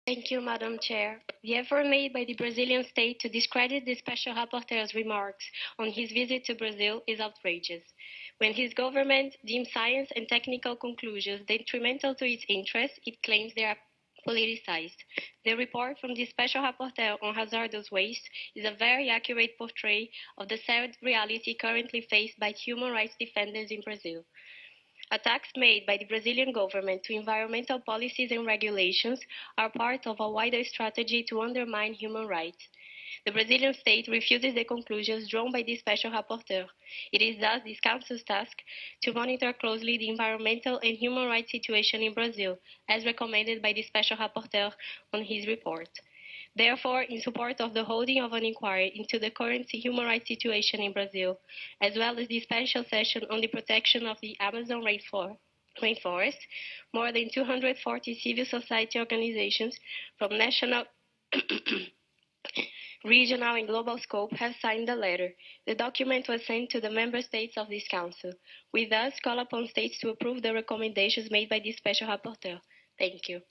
Thank you, Madam Chair. The effort made by the Brazilian state to discredit the Special Rapporteur's remarks on his visit to Brazil is outrageous. When his government deems science and technical conclusions detrimental to its interests, it claims they are politicized. The report from the Special Rapporteur on hazardous waste is a very accurate portrait of the sad reality currently faced by human rights defenders in Brazil. Attacks made by the Brazilian government to environmental policies and regulations are part of a wider strategy to undermine human rights. The Brazilian state refuses the conclusions drawn by the Special Rapporteur. It is thus this Council's task to monitor closely the environmental and human rights situation in Brazil, as recommended by the Special Rapporteur on his report. Therefore, in support of the holding of an inquiry into the current human rights situation in Brazil, as well as the special session on the protection of the Amazon rainforest, more than 240 civil society organizations from national, regional, and global scope have signed the letter. The document was sent to the member states of this Council. We thus call upon states to approve the recommendations made by the Special Rapporteur. Thank you.